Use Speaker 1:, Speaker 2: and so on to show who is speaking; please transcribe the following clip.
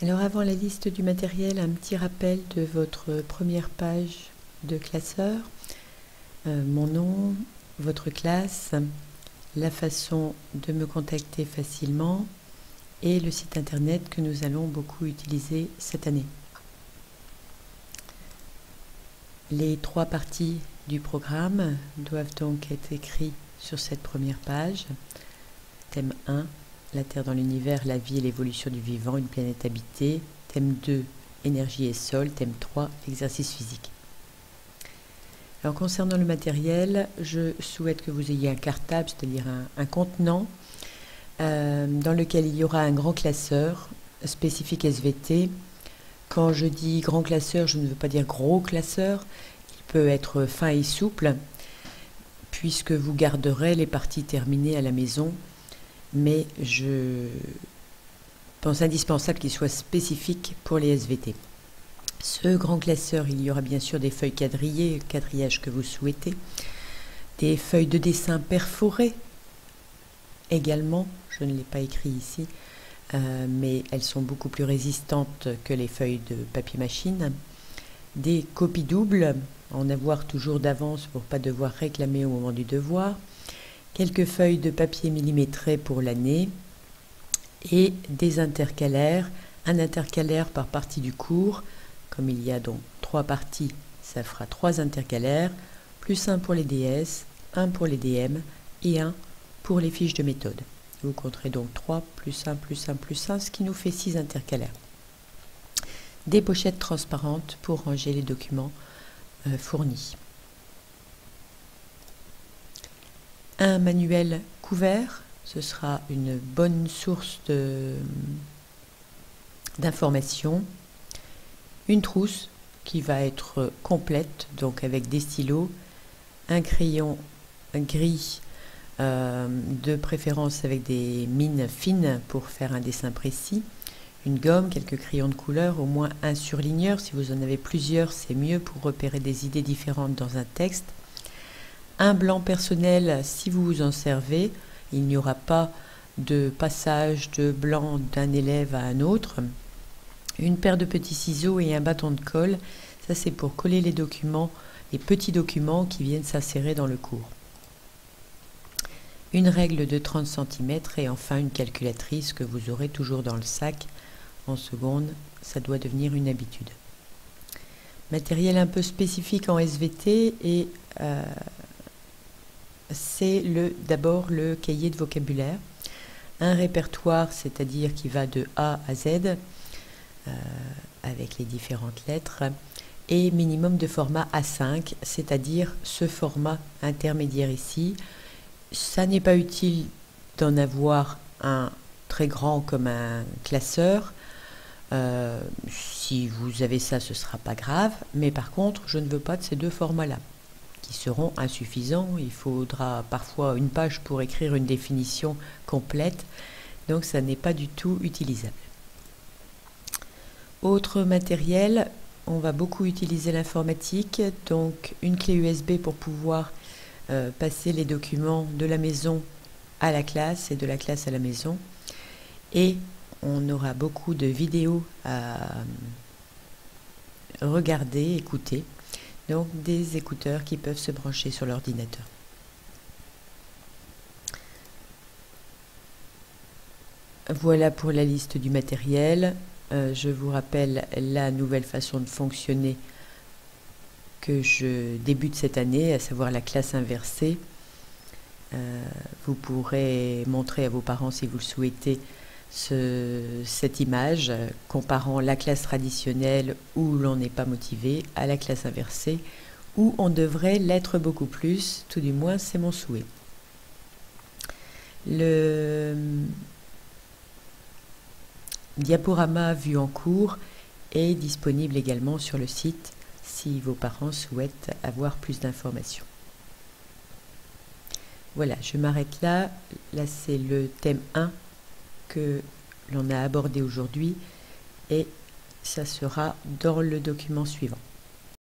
Speaker 1: Alors avant la liste du matériel, un petit rappel de votre première page de classeur. Mon nom, votre classe, la façon de me contacter facilement et le site internet que nous allons beaucoup utiliser cette année. Les 3 parties du programme doivent donc être écrites sur cette première page. Thème 1, la Terre dans l'univers, la vie et l'évolution du vivant, une planète habitée. Thème 2, énergie et sol. Thème 3, exercice physique. Alors concernant le matériel, je souhaite que vous ayez un cartable, c'est-à-dire un contenant dans lequel il y aura un grand classeur spécifique SVT. Quand je dis grand classeur, je ne veux pas dire gros classeur. Il peut être fin et souple, puisque vous garderez les parties terminées à la maison. Mais je pense indispensable qu'il soit spécifique pour les SVT. Ce grand classeur, il y aura bien sûr des feuilles quadrillées, le quadrillage que vous souhaitez, des feuilles de dessin perforées également, je ne l'ai pas écrit ici, mais elles sont beaucoup plus résistantes que les feuilles de papier machine, des copies doubles, en avoir toujours d'avance pour ne pas devoir réclamer au moment du devoir, quelques feuilles de papier millimétré pour l'année et des intercalaires, un intercalaire par partie du cours. Comme il y a donc 3 parties, ça fera 3 intercalaires, plus un pour les DS, un pour les DM et un pour les fiches de méthode. Vous compterez donc 3 plus 1 plus 1 plus 1, ce qui nous fait 6 intercalaires. Des pochettes transparentes pour ranger les documents fournis. Un manuel couvert, ce sera une bonne source d'informations. Une trousse qui va être complète, donc avec des stylos, un crayon gris, de préférence avec des mines fines pour faire un dessin précis, une gomme, quelques crayons de couleur, au moins un surligneur. Si vous en avez plusieurs, c'est mieux pour repérer des idées différentes dans un texte. Un blanc personnel si vous vous en servez. Il n'y aura pas de passage de blanc d'un élève à un autre. Une paire de petits ciseaux et un bâton de colle. Ça, c'est pour coller les documents, les petits documents qui viennent s'insérer dans le cours. Une règle de 30 cm et enfin une calculatrice que vous aurez toujours dans le sac. En seconde, ça doit devenir une habitude. Matériel un peu spécifique en SVT et c'est d'abord le cahier de vocabulaire. Un répertoire, c'est-à-dire qui va de A à Z, avec les différentes lettres, et minimum de format A5, c'est-à-dire ce format intermédiaire ici. Ça n'est pas utile d'en avoir un très grand comme un classeur. Si vous avez ça, ce ne sera pas grave, mais par contre, je ne veux pas de ces 2 formats-là, qui seront insuffisants. Il faudra parfois une page pour écrire une définition complète, donc ça n'est pas du tout utilisable. Autre matériel, on va beaucoup utiliser l'informatique, donc une clé USB pour pouvoir passer les documents de la maison à la classe et de la classe à la maison. Et on aura beaucoup de vidéos à regarder, écouter. Donc des écouteurs qui peuvent se brancher sur l'ordinateur. Voilà pour la liste du matériel. Je vous rappelle la nouvelle façon de fonctionner que je débute cette année, à savoir la classe inversée. Vous pourrez montrer à vos parents, si vous le souhaitez, cette image comparant la classe traditionnelle où l'on n'est pas motivé à la classe inversée où on devrait l'être beaucoup plus, tout du moins c'est mon souhait. Le diaporama vu en cours est disponible également sur le site si vos parents souhaitent avoir plus d'informations. Voilà, je m'arrête là. Là, c'est le thème 1 que l'on a abordé aujourd'hui et ça sera dans le document suivant.